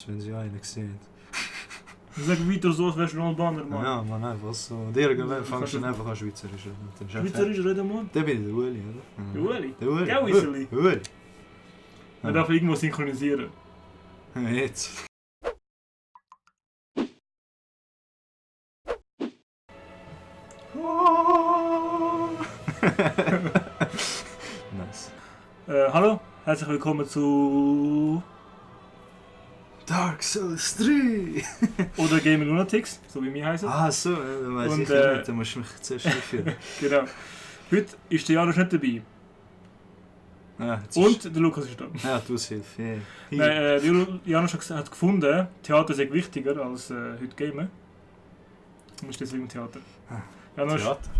wenn sie einen sehen. Sag weiter so, als wärst du ein Albaner, Mann. Ja, man, einfach so. Und irgendwann fängst du einfach an Schweizerisch reden. Schweizerisch reden, Mann? Der bin ich, der Ueli, oder? Der Ueli? Der Ueli. Ja, Ueli. Ueli. Man darf irgendwo synchronisieren. Jetzt. Nice. Hallo, herzlich willkommen zu... Dark Souls 3! Oder Gaming Lunatics, so wie wir heißen. Ah, so, dann weiss Und, ich nicht, dann musst du mich zuerst einführen. Genau. Heute ist der Janusz nicht dabei. Ja, Und der Lukas ist da. Ja, du hast Hilfe. Yeah. Nein, Janusz hat gefunden, Theater sei wichtiger als heute Gamen. Und ist deswegen im Theater. Janusz, Theater?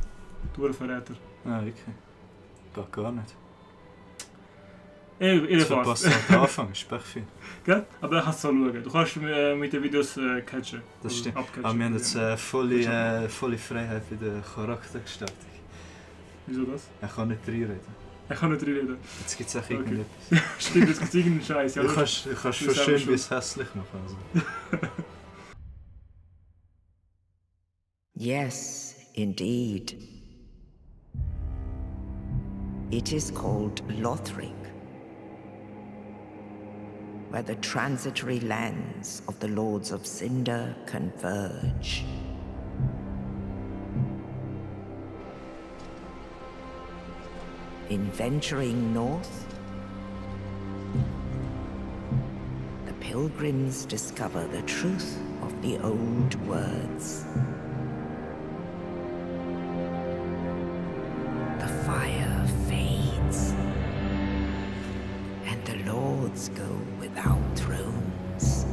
du ein Verräter. Ja, wirklich. Geht gar nicht. Jedenfalls. Verpasst am Anfang, ist Pechfein. Gell? Aber dann kannst du es schauen. Du kannst mit den Videos catchen. Das stimmt. Abcatchen. Aber wir haben jetzt volle Freiheit bei der Charaktergestaltung. Wieso das? Er kann nicht reinreden. Ich kann nicht reden. Jetzt gibt es auch Okay. irgendetwas. Stimmt, jetzt gibt es irgendeinen Scheiß. Ja, Du kannst schon selber schön schuld. bis hässlich machen. Also. Yes, indeed. It is called Lothric, where the transitory lands of the Lords of Cinder converge. In venturing north, the pilgrims discover the truth of the old words. The fire fades, and the lords go without thrones.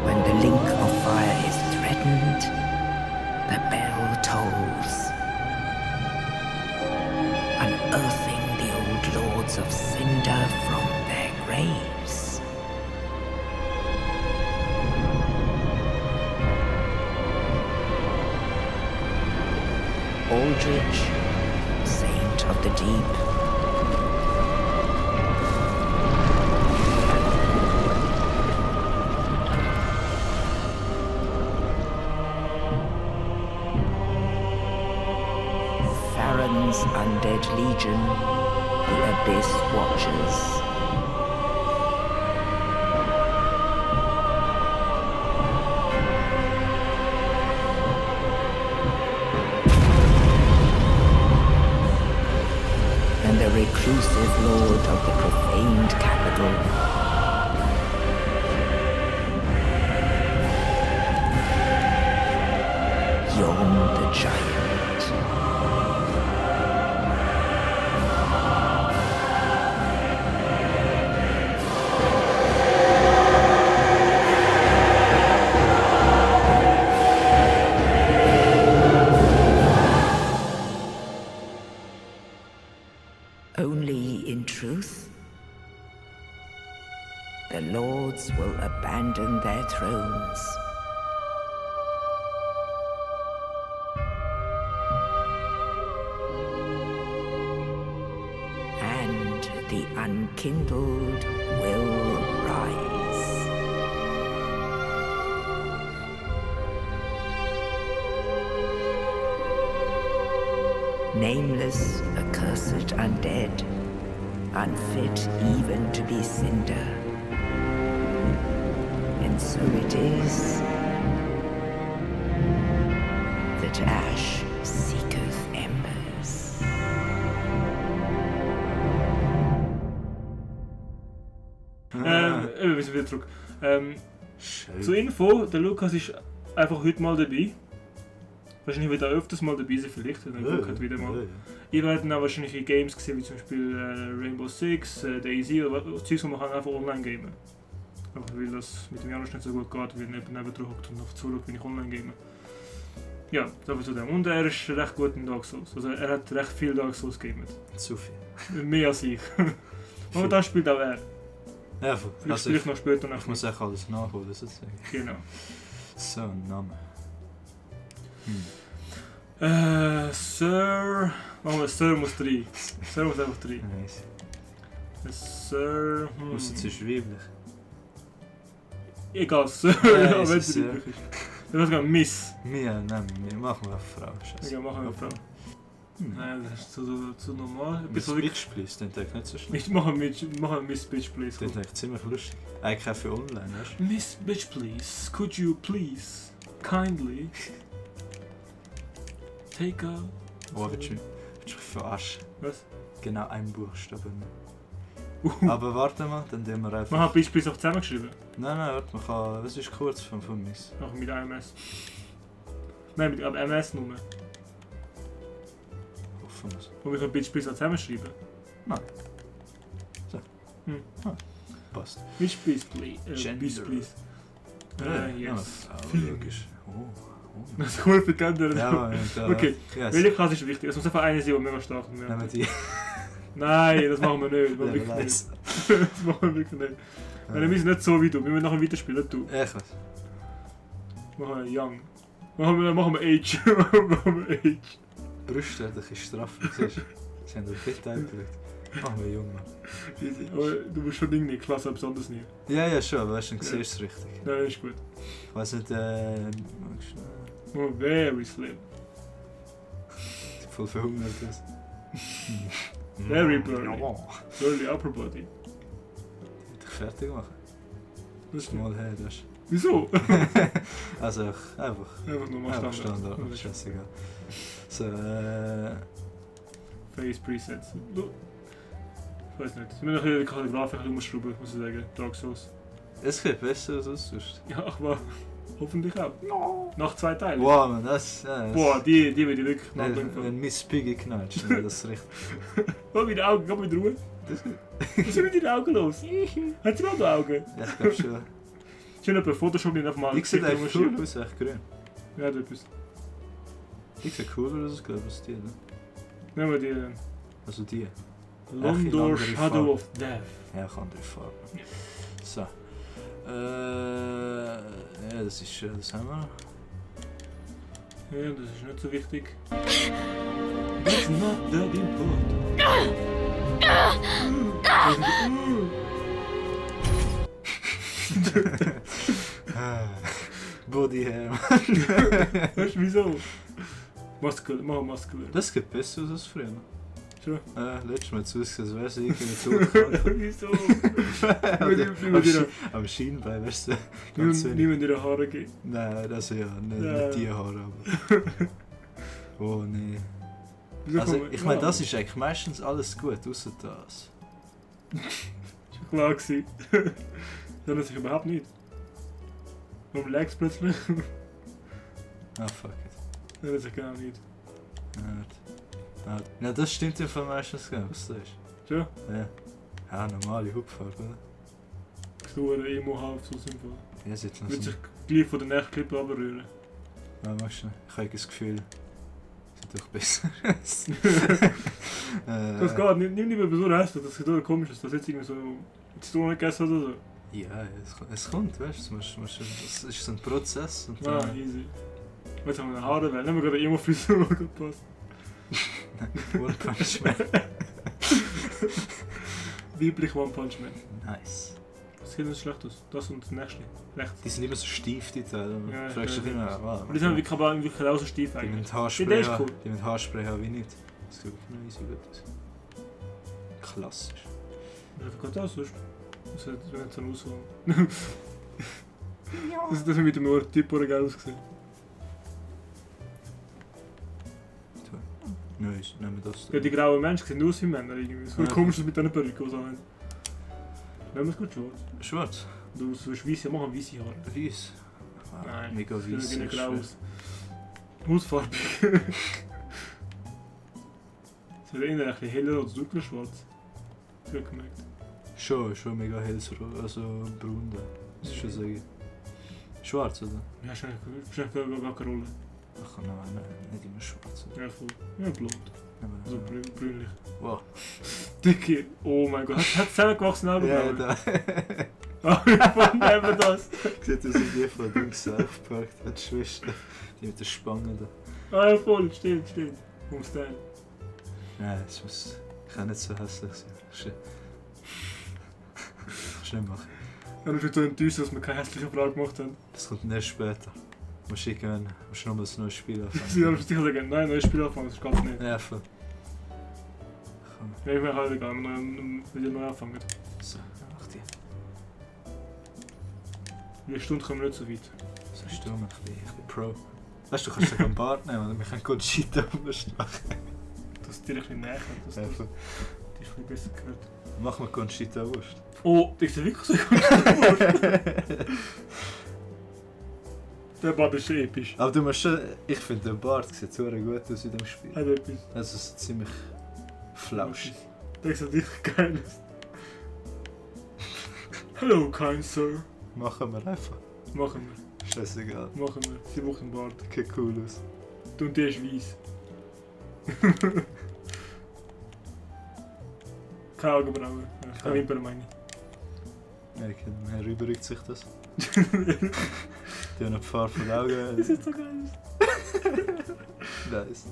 When the link of fire is threatened, the bell tolls, unearthing the old lords of Cinder from their graves. Aldrich, saint of the deep, Farron's undead legion, the Abyss Watchers. And the reclusive lord of the profaned capital. Yom the Giant. Only in truth, the lords will abandon their thrones. And the unkindled will rise. Nameless, accursed undead, unfit even to be cinder. And so it is that ash seeketh embers. Wir sind wieder zurück. Schön. Zur Info, der Lukas ist einfach heute mal dabei. Wahrscheinlich wird er öfters mal dabei sein, vielleicht. Dann guckt wieder mal. Ihr werdet dann auch wahrscheinlich in Games gesehen, wie zum Beispiel Rainbow Six, DayZ oder Zeugs, wo man kann einfach online gamen. Einfach weil das mit dem Janusz nicht so gut geht, weil er neben dran hockt und noch zuschaut, wenn ich online game. Ja, so viel zu dem. Und er ist recht gut in Dark Souls. Also er hat recht viel Dark Souls gamet. Zu viel. Mehr als ich. Momentan spielt auch er. Ja, Vielleicht spiele ich noch später ich nach. muss echt alles nachholen, sozusagen. Genau. So, ein Name. Sir... Machen wir Sir muss 3. Sir muss einfach 3. Nice. Sir... Muss jetzt ist weiblich. Egal, Sir, Ja, aber wenn ist es Sir. üblich ist. Ich würde sagen Miss. Mir, nein, wir machen eine Frau. Scheiße. Ja, machen wir eine Frau. Nein, das ist zu normal. Miss Bitch Please, den denke ich nicht so schlecht. Ich mache Miss Bitch Please. Den denke ich ziemlich lustig. Eigentlich auch für online, weißt du? Miss Bitch Please, could you please, kindly, take a... Oh, willst du mich verarschen? Was? Genau ein Buchstaben. Aber warte mal, dann tun wir einfach... Man hat Bitch Please auch zusammengeschrieben. Nein, warte, man kann... Was ist kurz von Miss? Auch mit MS. Nein, mit MS nur. Hoffen wir es. Und wir können Bitch Please auch zusammenschreiben. Nein. So. Hm. Passt. Bitch Please, please. Gender. Bitch Please. Yes. Logisch. Oh. Das ist cool für die Kinder. Ja, aber Okay, yes. welche Klasse ist wichtig? Es muss einfach eine sein, die mega stark ist. Nehmen wir die. Nein, das machen wir nicht. Das machen wir Ja, wirklich nice. nicht. Das machen wir wirklich nicht. Weil wir sind nicht so wie du. Wir müssen nachher weiterspielen, du. Ich weiß. Machen wir Young. Machen wir Age. Machen wir Age. Brüste, das ist straff. Siehst du? Sie haben das Bild eingelegt. Machen wir jung, Mann. Aber du musst schon irgendwie Klasse besonders nie. Ja, schon, aber weißt du, dann siehst du es richtig. Nein, ist gut. Ich weiss nicht, Oh, very slim. voll verhungert ist. Very burly. Ja. Burly upper body. Dich fertig machen. Das ist Mal her, das. Wieso? Also einfach Einfach nochmal einfach Standard. Standard. Scheißegal. So, Face Presets. Du. Ich weiß nicht. Ich muss noch in der Kalligrafie umschrauben, muss ich sagen. Dark Souls. es geht besser als sonst. Ja, aber hoffentlich auch. Nach 2 Teilen. Wow, man, das... Boah, die will ich wirklich noch Wenn Miss Piggy knatscht, dann das recht. Oh, mit den Augen, komm mit Ruhe. Was ist mit den Augen los? Hat sie mal die Augen? Ja, ich glaube schon. Schön, ob Photoshop nicht einfach mal Die sieht echt cool aus, echt grün. Ja, du bist. Die sieht cooler aus, glaube ich, als die, ne? Nehmen wir die Also die. Londor andere Shadow Farbe. of Death. Ja, auch andere Farben. Ja. So. Ja, das ist das haben wir. Ja, das ist nicht so wichtig. That's not that important. Body Hair. Weißt du wieso? Machen Muscular. Das geht besser aus als früher. Schon. Letztes Mal zu ausgesehen, als wäre es irgendwie Wieso? tot. Am Schienbein, weißt du? Ganz wenig. Niemand ihre Haare geben. Nein, das ja, nicht, Ja. nicht die Haare, aber... Oh nee. Wieso Also, kann man- ich meine, Ja, das ist eigentlich meistens alles gut, außer das. ist schon klar gewesen. Das hat sich überhaupt nicht. Warum lag's plötzlich? Ah, fuck it. Das hat sich gar nicht. Ja, das stimmt ja von meistens gar nicht, was das ist. Schon? Ja. Ja, normale Hupfarbe, oder? So eine Emo-Half so simpel. Ja, sieht noch Wird so... sich gleich von der nächsten Clip runterrühren. Ja, machst du nicht. Ich habe das Gefühl, sieht doch besser aus. Das geht, nimm lieber so hässlich, das sieht doch komisch aus. Das ist jetzt irgendwie so Zitrone gegessen oder so. Ja, es kommt, weißt du, das ist so ein Prozess. Und Ah, dann... easy. Jetzt haben wir eine Haare, weil nehmen wir gerade eine Emo-Frisur, die gut passt. One Punch Man. Weiblich One Punch Man. Nice. Das sieht nicht schlecht aus. Das und das nächste. Rechts. Die sind immer so steif, die Teile. Ja, Du fragst ja, dich ja. immer, wow. Aber die sind wirklich auch so steif Die eigentlich. mit Die Haarspray ist haben, cool. die mit Haarspray haben wie nicht. Das sieht wirklich easy gut aus. Klassisch. Ja, geht auch sonst. Das hat nicht so eine Auswahl. Das hat mit dem Ohr Typ oder geil ausgesehen. Nice, nehmen wir das. Ja, die grauen Menschen sehen aus wie Männer irgendwie. So Ja. komisch mit diesen Perücken, so haben. Nehmen wir es gut schwarz. Schwarz. Du sollst weiße machen, weiße Haare. Weiß. Wow, Nein, mega das weiß. sieht nicht grau aus. Hautfarbe. Es wird eher ein bisschen heller als dunkler schwarz. Ich habe gemerkt. Schon mega hellsrot, also braun da. Das ist schon sagen. Schwarz, oder? Ja, wahrscheinlich gar keine Rolle. Ach nein, nicht immer schwarz. Ja, voll. Ja, blond. So brünlich. Wow. Dicke, oh mein Gott, hat zusammengewachsene Augenbrauen? Ja, da. Von neben das. Sieht aus wie die von dem South Park, die Schwester. Die mit der Spange da. Ah ja, voll, stimmt. Vom Style. Nein, es muss... Kann nicht so hässlich sein. Kannst du nicht machen. Ja, ich bin so enttäuscht, dass wir keine hässliche Frage gemacht haben. Das kommt erst später. Musst du nochmal ein neues Spiel Sie haben anfangen. sicher sagen, nein, neues Spiel anfangen, das geht nicht. Ja, voll. Komm, Ja, ich bin halt egal, wenn wir neu anfangen. so, mach die. In einer Stunde kommen wir nicht so weit. So stumm, ich bin Pro. Weißt du, du kannst sogar einen Bart nehmen und wir können gut Scheiter umschlagen. Dass es dir ein bisschen näher kommt, dass Ja, das voll. dich ein bisschen besser gehört. Machen wir Conchita Wurst. Oh, ich sehe wirklich so gut. Der Bad ist schon episch. Aber du musst schon... Ich finde, der Bart sieht so gut aus in dem Spiel. Hat etwas. Also es ist ziemlich flauschig. Der sieht wirklich geil aus. Hello, kind sir. Machen wir einfach. Machen wir. Scheißegal. Machen wir. Sie braucht einen Bart. Sieht cool aus. Du und der ist weiss. Keine Augenbrauen. Ja, keine Wimpern meine ich. Ja, okay, rüberrückt sich das. Die haben noch die Farbe von den Augen. Das sieht so geil aus. Nice.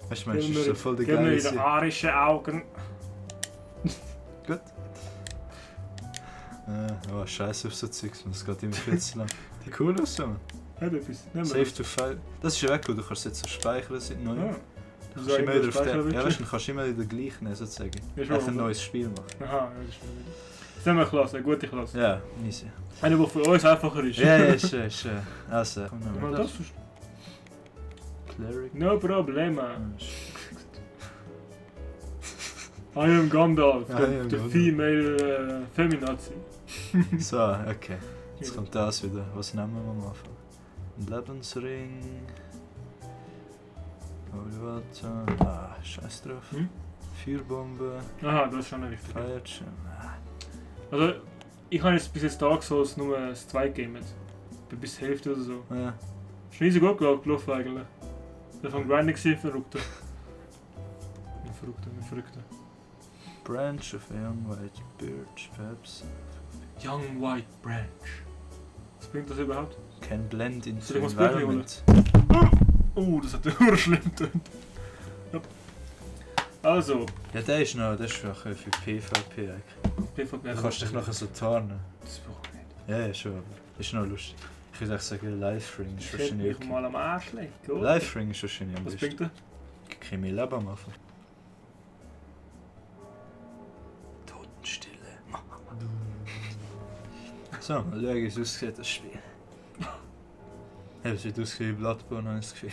Weißt du, meinst, das ist so voll der Gib mir geile wieder Sinn. arische Augen. Gut. Oh, scheiße auf so Zeugs, das geht immer viel zu lang. Die cool aus, man. Hat etwas. Nehmen wir Save to File. Das ist ja weg, du kannst jetzt so speichern seit neu. Ah. Du Du kannst immer wieder auf speichern den, ja, weißt, willst? du kannst immer wieder gleich nehmen, sozusagen. Ja, schon, Einfach ein aber- neues Spiel machen. Aha, ja, das ist wieder. Das haben wir eine Klasse, eine gute Klasse. Ja, easy. Eine, die für uns einfacher ist. Ja, ist schön. Also, komm Ja, nochmal. das ist Cleric. no problem. Ah, I am Gandalf, I the am Gandalf. female feminazi. So, okay. Jetzt kommt das wieder. Was nehmen wir am Anfang? Ein Lebensring. Holy Water. Ah, scheiß drauf. Hm? Feuerbombe. Aha, das ist schon richtig. Feuerschirm. Ah. Also, ich habe jetzt bis jetzt Dark Souls nur das zweite Game jetzt. Bin bis zur Hälfte oder so. Ja. Ist nicht so gut gelaufen eigentlich. Das war ein Grinding gewesen, Verrückter. Ein Verrückter. Branch of a young white birch, perhaps. Young White Branch. Was bringt das überhaupt? Can blend into Soll ich mal das Bildchen environment. Oh, das hat ja schlimm getönt. Ja. Also, Ja, der ist noch, das ist für PvP eigentlich. PvP. Du kannst dich nachher so tarnen. Das brauche ich nicht. Ja, ja, schon, aber ist noch lustig. Ich würde auch sagen, Life-Ring ist Ich hätte wahrscheinlich mich mal am Arsch legen, oder? Life-Ring ist wahrscheinlich am Was besten. bringt der? Ich kann mir Leben am Anfang. Totenstille. So, mal schauen, wie es aussieht, das Spiel. Ja, es sieht aus wie Bloodborne, habe ich das Gefühl.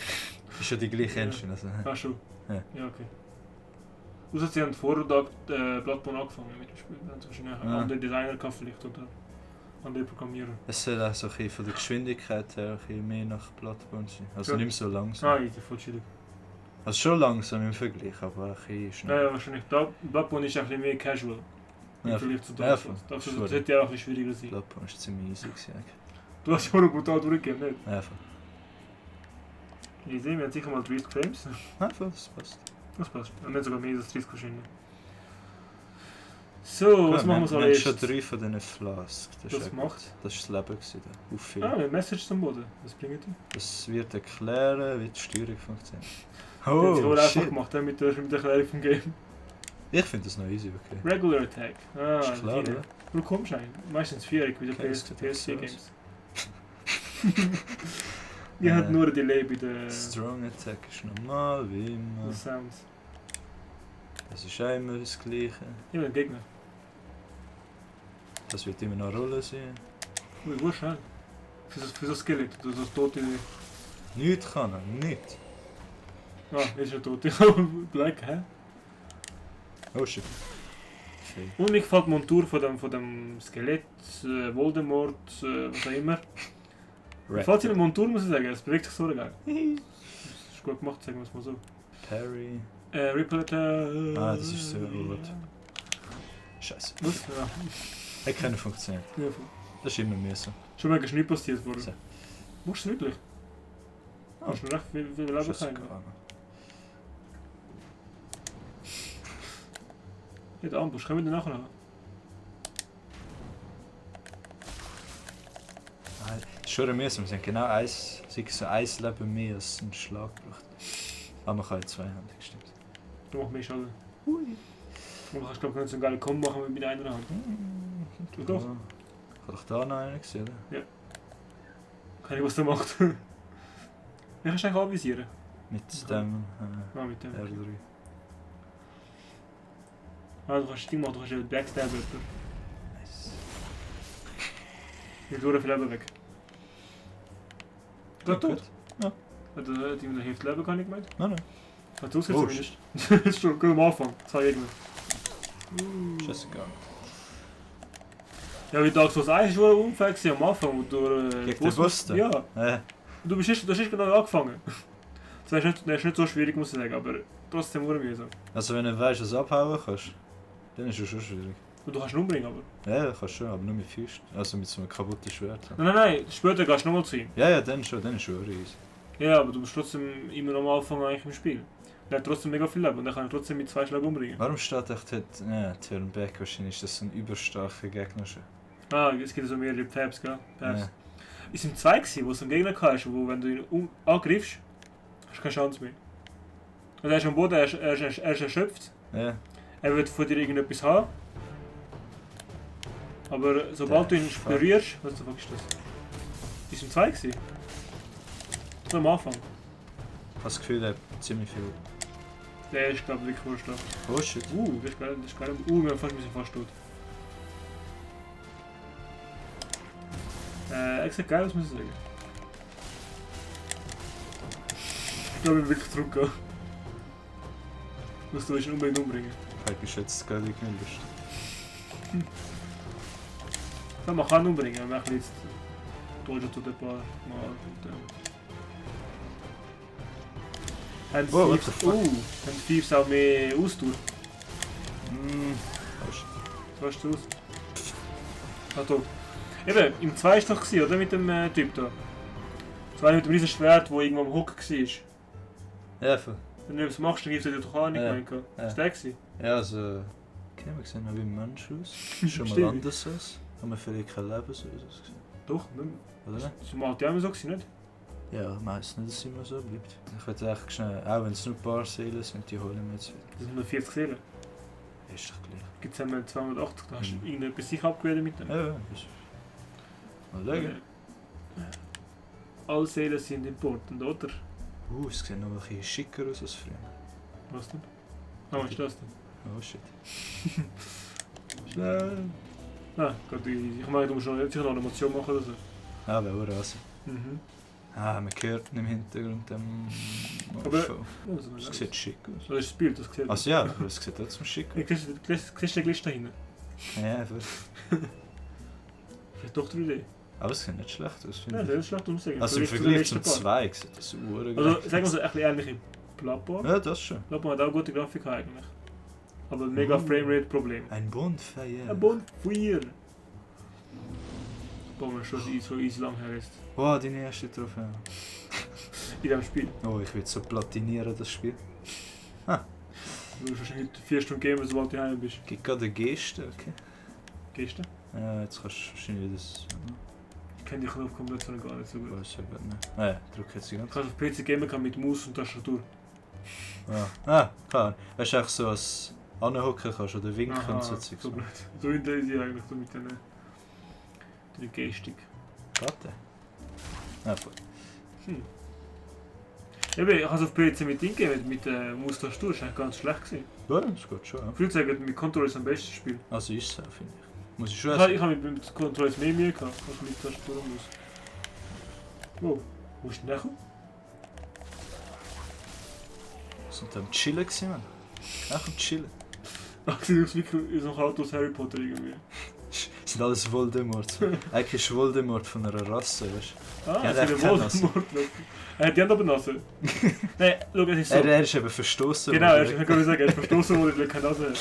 Ist ja die gleiche Ja. Engine, also. Ah, schon? Ja. Ja, okay. Außer sie haben vor Tag Bloodborne angefangen mit dem Spiel. Dann haben sie wahrscheinlich einen Ja. anderen Designer gehabt vielleicht oder andere Programmierer. Es soll auch so ein bisschen von der Geschwindigkeit her ein bisschen mehr nach Bloodborne sein. Also Ja. nicht mehr so langsam. Ah, easy, voll chillig. Also schon langsam im Vergleich, aber ein bisschen Ja, schnell. ja, wahrscheinlich. Bloodborne ist ein bisschen mehr casual. Im Ja, Vergleich zu ja, Dark voll. Souls. Das Voll. hätte ja auch ein bisschen schwieriger sein. Bloodborne ist ziemlich easy gewesen, eigentlich. Du hast ja auch brutal durchgegeben, nicht? Ja, voll. Easy, wir haben sicher mal 30 Frames. Ja, voll, das passt. Das passt. Und nicht sogar mehr als 30 wahrscheinlich. So, was machen wir so Wir haben schon alles? 3 von diesen Flasks. Das ist Was ja gut. macht? Das war das Leben gewesen, da. Auffüllen. Ah, wir haben Message zum Boden. Was bringt die? Das wird erklären, wie die Steuerung funktioniert. Die haben sie wohl einfach shit. gemacht mit der Erklärung vom Game. Ich finde das noch easy, okay. Regular Attack. Ah, Ist klar, die, oder? Du kommst ein. Meistens 4 wie der Okay, das PS4 tut so Games. Die hat nur ein Delay bei den Strong Attack ist normal, wie immer. Sounds. Das ist auch immer das Gleiche. Ja, ein Gegner. Das wird immer noch Rolle sein. Ui, wo schnell. Für so Skelett, das tote... Nichts kann er, nicht. Ah, ist ja tot. Black, hä? Oh shit. Okay. Und mir gefällt die Montur von dem Skelett, Voldemort, was auch immer. Mir gefällt seine Montur, muss ich sagen. Es bewegt sich so geil. Das ist gut gemacht, sagen wir es mal so. Parry. Ripple Attack. Ah, das ist so gut. Scheiße. Was? Ja. Hat keine funktioniert. Ja. Das ist immer mehr so. Schon mega schnell passiert worden. So. Musst du es wirklich? Ah. Hast du recht viel Leben Schuss keinen? gehabt. Ja, der Ambush, können wir den nachher haben? Das ist schon mühsam, wir sind genau ein Leben mehr als ein Schlag gebraucht. Aber man kann ja zweihändig, stimmt. Du machst mehr Schaden. Ui. Und du kannst glaube ich nicht so einen geilen Combo machen mit einer Hand. Du doch. Ich habe doch da noch einen gesehen, oder? Keine Ahnung was der macht. Wie kannst du eigentlich anvisieren? Mit dem Mit dem. R3. Ah, du kannst das Ding machen, du kannst einen Backstab jemanden. Nice. Ich tue viel Leben weg. Geht tot? Ja. Hat die mit der Hälfte Leben gar nicht gemeint? Nein, nein. Hat du es jetzt Oh, zumindest? Das ist schon gut am Anfang. 2 Gegner. Scheißegal. Ja, wie Dark Souls 1 ist schon ein Unfall am Anfang, wo du... Gegen den Buster? Ja. Ja. Du hast nicht genau angefangen. Das ist nicht so schwierig, muss ich sagen, aber trotzdem mühsam. Also wenn du weißt, dass du abhauen kannst, dann ist es schon schwierig. Und du kannst ihn umbringen, aber... Ja, kannst schon, aber nur mit Füßen. Also mit so einem kaputten Schwert. Nein, später gehst du nochmal zu ihm. Ja, dann schon easy. Ja, aber du bist trotzdem immer noch am Anfang eigentlich im Spiel. Er hat trotzdem mega viel Leben und er kann ihn trotzdem mit 2 Schlägen umbringen. Warum steht echt dort, Turnback wahrscheinlich, ist das so ein überstarker Gegner schon? Ah, es gibt so mehrere Tabs, gell? Tabs. Ja. Es sind 2 gewesen, wo es einen Gegner hast, wo wenn du ihn angriffst, hast du keine Chance mehr. Also er ist am Boden, er ist erschöpft. Ja. Er wird von dir irgendetwas haben. Aber sobald du ihn berührst, was der fuck ist das? Die sind 2 gewesen. So am Anfang. Ich habe das Gefühl, er hat ziemlich viel. Der ist glaube ich wirklich voll stark. Oh shit. Das ist geil, das ist geil. Wir sind fast tot. Er sieht geil aus, muss ich sagen. Ich glaube, ich will wirklich zurückgehen. Musst du ihn unbedingt umbringen. Ich bin jetzt gar nicht Lust. Ja, man kann ihn umbringen, wir machen jetzt Dojo tut ein paar Mal. Und, Oh, what the fuck? haben Thieves auch mehr Ausdauer? Oh shit. Was hast du aus? Ah, tot. Eben, im 2 ist doch gewesen, oder? Mit dem Typ da. Das war mit dem riesen Schwert, der irgendwo am Hock war. Ja, voll. Wenn du was machst, dann gibst du dir doch auch nicht Ja. mehr. Ja. Was war der gewesen? Ja, also... Okay, wir sehen noch wie ein Mensch aus. Schon mal Stimmt. anders aus. Haben wir vielleicht kein Leben so ausgesehen. Doch, nicht mehr. Oder nicht? Das war ja immer so, gewesen, nicht? Ja, meistens nicht, dass es immer so bleibt. Ich würde echt schnell, auch wenn es nur ein paar Seelen sind, die holen wir jetzt wieder. Das sind nur 40 Seelen. Ist doch gleich. Gibt es einmal 280, da hast du Mhm. irgendetwas sicher abgewählt mit dem. Ja, ist... Mal schauen. Alle Seelen sind important, oder? Es sieht noch ein bisschen schicker aus als früher. Was denn? Ah, was ist das denn? Oh shit. Schnell! Nein, gerade ich meine, du musst noch, sicher noch eine Animation machen oder so. Ah, wer Rasse. Mhm. Ah, man hört im Hintergrund dem... Aber- Show. Also, Es sieht schick aus. das ist das Bild, das sieht. Also ja, aber es sieht trotzdem schick aus. Siehst du den Glitch da hinten? Ja, voll. Vielleicht doch 3D. Aber es sieht nicht schlecht aus, finde Ja, ich. das ist schlecht, muss ich sagen. Also im Vergleich zum 2 sieht das urgeil. Also, sagen wir so, ein bisschen ähnlich im Bloodborne. Ja, das schon. Bloodborne hat auch gute Grafik eigentlich. Aber ein mega Framerate-Problem. Ein Bonfire. Ein Bonfire! Boah, man schon so easy lang her ist. Wow, deine erste Trophäe. In diesem Spiel. Oh, ich will so platinieren, das Spiel. Du musst wahrscheinlich 4 Stunden gamen, sobald du heim bist. Gibt gerade eine Geste, okay. Gehst du? Ja, jetzt kannst du wahrscheinlich das... Ich kenne die Knopfkombination gar nicht so gut. Weiß ich aber nicht. Ah ja, drück jetzt die Du ganze kannst auf PC gamen kann mit Maus und Tastatur. Ah, klar. Weißt du, so als anhocken kannst oder winken Aha, und so Zeugs. so blöd. So in der Idee eigentlich, so mit der Gestik. Geht der? Ja, voll. Eben, ich habe es auf PC mit Ding gegeben, mit der Maus-Tastatur, das war eigentlich ganz schlecht gewesen. Ja, das geht schon. Ja. Ich würde sagen, mit Controller ist am besten Spiel. Also ist es auch, finde ich. Muss ich schon Ich sagen. habe mit Controller mehr Mühe gehabt, als mit Tastatur und Maus. Wo? Wo ist denn der gekommen? Sind da am Chillen gewesen, man? Echt am Chillen. Ach, sieht aus wie so ein Auto aus Harry Potter irgendwie. Sind alles Voldemort. Eigentlich ist Voldemort von einer Rasse, weißt du? Ah, Ja, es ist der ein kann das. Voldemort. Er hat die Hand aber Nase. Nein, schau, es ist so. Er ist eben verstoßen. Genau, er ist, kann ich sagen, er ist verstoßen worden, weil er keine Nase hat.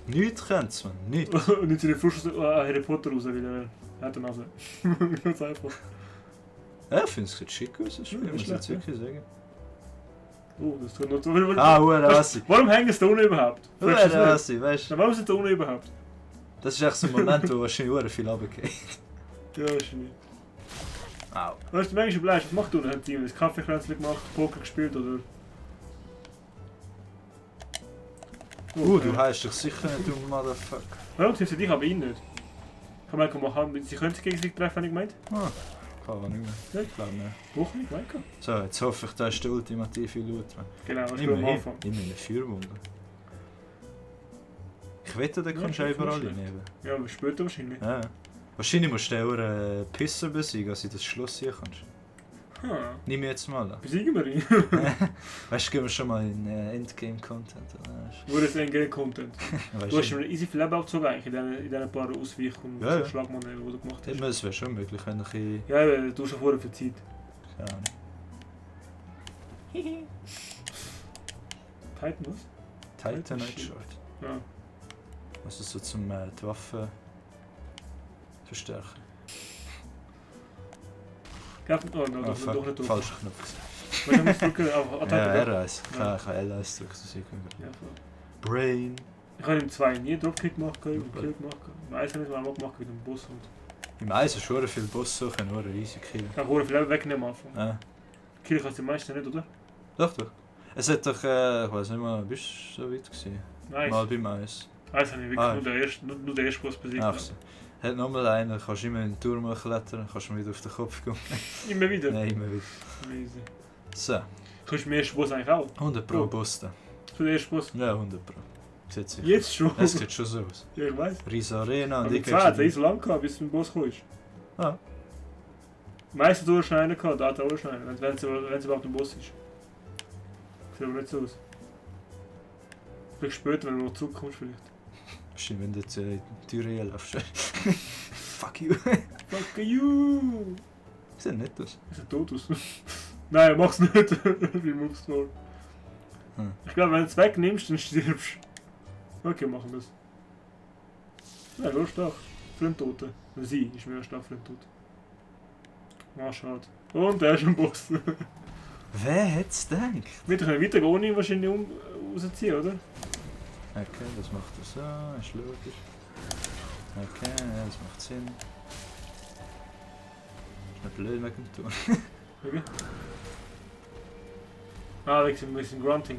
Nichts kennt's, man. Nichts. Und nicht seine Frust aus Harry Potter raus, weil er hat eine Nase. Ganz einfach. Ja, ich finde es sieht schick aus, das Spiel, Ja, muss ich jetzt schlecht, wirklich sagen. Oh, das tut noch so. Assi. Warum hängen sie da unten überhaupt? Fragst du das nicht? Assi, weißt du? Warum sind sie da unten überhaupt? Das ist echt so ein Moment, wo wahrscheinlich viel runtergeht. Ja, wahrscheinlich. Au. Weißt du, manchmal überlegst, was macht du denn? Hat sie das Kaffeekränzchen gemacht, Poker gespielt oder... Du heißt dich sicher nicht, du Motherfucker. Warum sind sie dich, aber ihn nicht? Ich habe gemeint, sie können sich gegenseitig treffen, habe ich gemeint. Kann man nicht mehr. Ich glaube nicht. Woche nicht gemeint. So, jetzt hoffe ich, da ist der ultimative Loot. Genau, was du am Anfang. Immer eine Feuerwunde. Ich wette, da kannst du Ja, überall vorstellen. reinnehmen. Ja, aber später wahrscheinlich. Ja. Wahrscheinlich musst du den Pisser besiegen, dass du das Schloss hier kannst. Nimm jetzt mal an. Besiegen wir ihn. Weißt du, gehen wir schon mal in Endgame-Content. Wo ist Endgame-Content? Weißt Du hast schon easy viel Leben abgezogen eigentlich in diesen paar Ausweich- und Ja, ja. Schlagmanöver, die du gemacht hast. Es wäre schon möglich, wenn ich ein Ja, du hast schon vorher für Zeit. keine Ahnung. Titan was? Titanite Short. Ja. Also so zum die Waffe verstärken. Oh, no, doch fuck, nicht durch. falscher Knopf. Weil du musst drücken auf Ja, Attacke. R1. Ich Ja. kann L1 drücken, so sicher. Ja, voll. Brain. Ich habe im 2 nie Dropkick gemacht, Kill gemacht. Im 1 habe ich es mal gemacht mit dem Boss. Und Im Eis hast du schon viele Boss suchen, nur ein easy Kill. ich habe viel Leben wegnehmen am Anfang. Ja. Kill kannst du die meisten nicht, oder? Doch, doch. Es hat doch, ich weiß nicht mal, bist du so weit gewesen? Nice. Mal beim Eis. 1 habe ich wirklich Ah. nur den ersten Boss besiegt. Ach so. Hat nochmal einen, kannst immer in den Turm klettern, kannst du wieder auf den Kopf gehen. Immer wieder. Nein, immer wieder. Easy. So, Kannst du mir ersten Boss eigentlich auch? 100 Pro Oh. Boss da. Für den ersten Boss? Ja, 100 Pro. Sieht sicher. Jetzt schon? Es sieht schon so aus. Ja, ich weiß. Riesen Arena und Aber ich die 2 hat es so lange gehabt, bis du zum Boss kommst. Ja. Meistens durchschneiden gehabt, da durchschneiden, wenn es überhaupt ein Boss ist. Sieht aber nicht so aus. Vielleicht später, wenn du noch zurückkommst vielleicht. Wahrscheinlich, wenn du jetzt in die Tür reinläufst. Fuck you. Fuck you! Sieht nicht aus. Ist er tot aus? Nein, mach's nicht. Wie machst du Hm. Ich glaube, wenn du es wegnimmst, dann stirbst du. Okay, machen wir es. Ja, du stark. Flinttote. Sie ist mehr stark Flinttote. Ah, schade. Und er ist ein Boss. Wer hätte es gedacht? Wir können weiter ohne ihn wahrscheinlich rausziehen, oder? Okay, das macht er so, ist logisch. Okay, ja, das macht Sinn. Ist nicht blöd wegen dem Tun. Okay. Ah, wegen dem Grunting.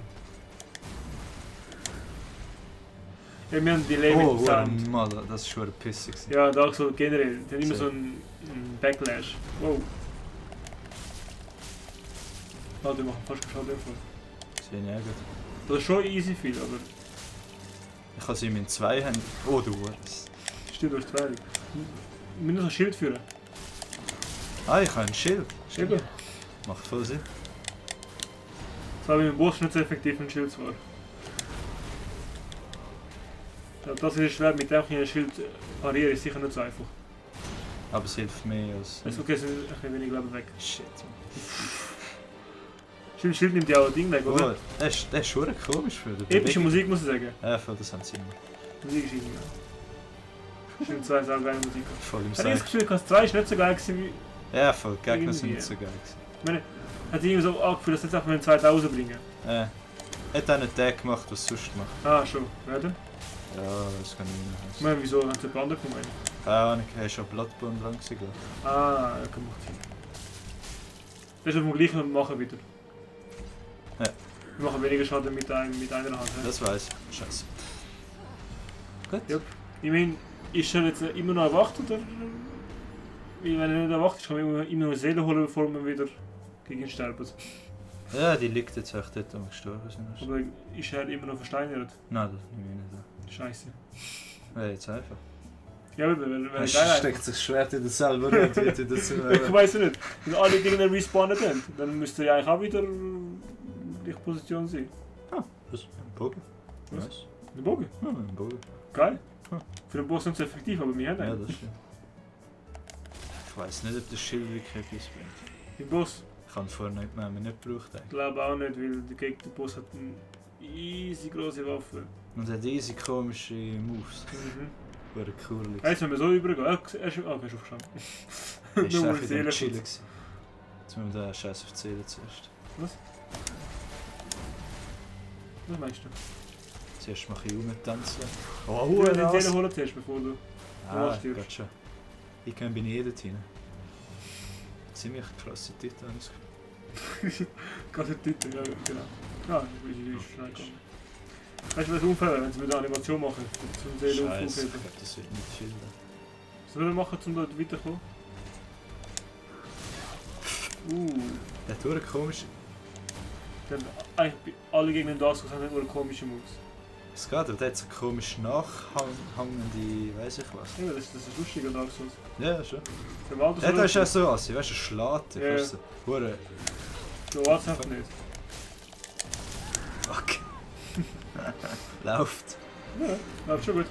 Ja, wir haben ein Delay mit dem Sound. Mann, das ist schon ein Pisser. Ja, da so generell. Die haben immer So. so einen Backlash. Wow. Ah, die machen fast geschaut einfach. Sehe ich auch gut. Das ist schon easy viel, aber Ich kann sie in 2 haben. Oh du was. steht durch zwei. Wir müssen noch ein Schild führen. Ah, ich habe ein Schild. Eben. Macht voll Sinn. Das war mit dem Boss nicht so effektiv, ein Schild zu war. Ja, das ist schwer, mit dem ein Schild parieren ist sicher nicht so einfach. Aber es hilft mehr als. Also okay, es sind ein bisschen wenig Leben weg. Shit. Schild nimmt ja auch ein Ding weg, Oh, oder? das ist schon komisch für den Epische Musik muss ich sagen. Ja, voll, das haben sie immer. Musik ist easy, ja. Schild 2 ist auch geile Musik. Voll im Ich habe das Sack. Gefühl, Cast 2 ist nicht so geil gewesen wie... Ja, voll, die Gegner sind Irgendwie. nicht so geil gewesen. Ich meine, hat sich irgendwie so angefühlt, dass jetzt einfach den zweiten rausbringen. Hat einen Tag gemacht, was sonst gemacht. Ah, schon. Oder? Ja, das kann ich nicht Ich mehr meine, wieso haben sie jemand anderen gemeint? Keine Ahnung, hast du schon Bloodborne dran gewesen, glaub ich. Ah, ja, kann macht Sinn. Das ist wir gleich noch machen wieder. Ja. Wir machen weniger Schaden mit einer Hand. hä? Das weiß ich. Scheiße. Gut. Ja. Ich meine, ist er jetzt immer noch erwacht oder? Weil wenn er nicht erwacht ist, kann man immer noch eine Seele holen, bevor man wieder gegen ihn sterben. Ja, die liegt jetzt echt dort, wo wir gestorben sind. Aber ist er immer noch versteinert? Nein, das nehme ich nicht an. Scheiße. Ja, jetzt einfach. Ja, weil Er geil steckt sich das Schwert in den selber und wird wieder zu Ich weiß nicht. Wenn alle Gegner respawnen dann, dann müsste er ja eigentlich auch wieder in die Position sein. Was? Ein Bogen? Was? Was? Der Bogen? Ja, ein Bogen. Geil. Hm. Für den Boss nicht so effektiv, aber wir haben Ja, einen. das stimmt. Ich weiß nicht, ob das Schild wirklich etwas bringt. Den Boss? Ich habe vorher nicht mehr nicht gebraucht. Ich Eigentlich. glaube auch nicht, weil der Boss hat eine easy grosse Waffe. Und hat easy komische Moves. Wurde cool. Jetzt müssen wir so übergehen. Er ist aufgestanden. Ist Nur echt Seele wieder chillig gewesen. Jetzt müssen wir den Scheiß auf die Seele zuerst. Was? Was meinst du? Zuerst mal ein bisschen rumtanzen. Du Oh, musst den Nass. Zähler holen zuerst, bevor du... Ah, stirbst. geht schon. Ich kann bei jedem rein. Ziemlich krasse Titel, habe ich das Gefühl. Gerade der Titel, ja, genau. Ja, ich schnell gegangen. Weißt du, was unfair wäre, wenn sie mit der Animation machen? Zum Seelen Scheiße, ich aufheben. glaube, das wird nicht viel. Was sollen wir machen, um dort weiterzukommen? Der hat verdammt komisch. Dann eigentlich alle gegen den Dark Souls haben nur komische Moves. Es geht, aber der hat so komisch nachhängende, weiss ich was. Ja, das ist lustig an Dark Souls. Ja, schon. Der Wald ist Ja, da ist lustig. auch so was, weißt du, schlägt dich. Ja. So. Hure. Du wartest einfach nicht. Fuck. Läuft. Ja, läuft schon gut.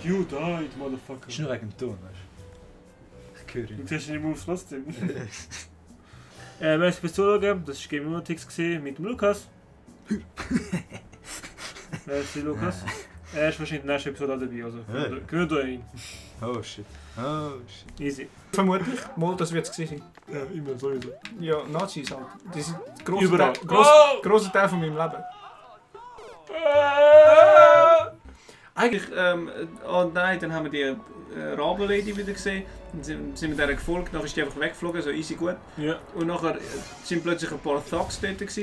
You died, motherfucker. Ist nur wegen dem Ton, weißt du. Ich höre Du ihn. siehst die Moves trotzdem. Merci fürs Zuschauen. Das war Game Lunatics mit dem Lukas. Merci, Lukas. Er ist wahrscheinlich in der nächsten Episode auch dabei, also gewöhnt euch ihn. Oh shit. Oh shit. Easy. Vermutlich. Mal, das wird es gewesen sein. Ja, immer sowieso. Ja, Nazis halt. Die sind Überall. grosser Teil von meinem Leben. Eigentlich, oh nein, dann haben wir die Rabenlady wieder gesehen. Dann sind wir der gefolgt, dann ist die einfach weggeflogen, so easy gut. Ja. Und nachher sind plötzlich ein paar Thugs dort gewesen,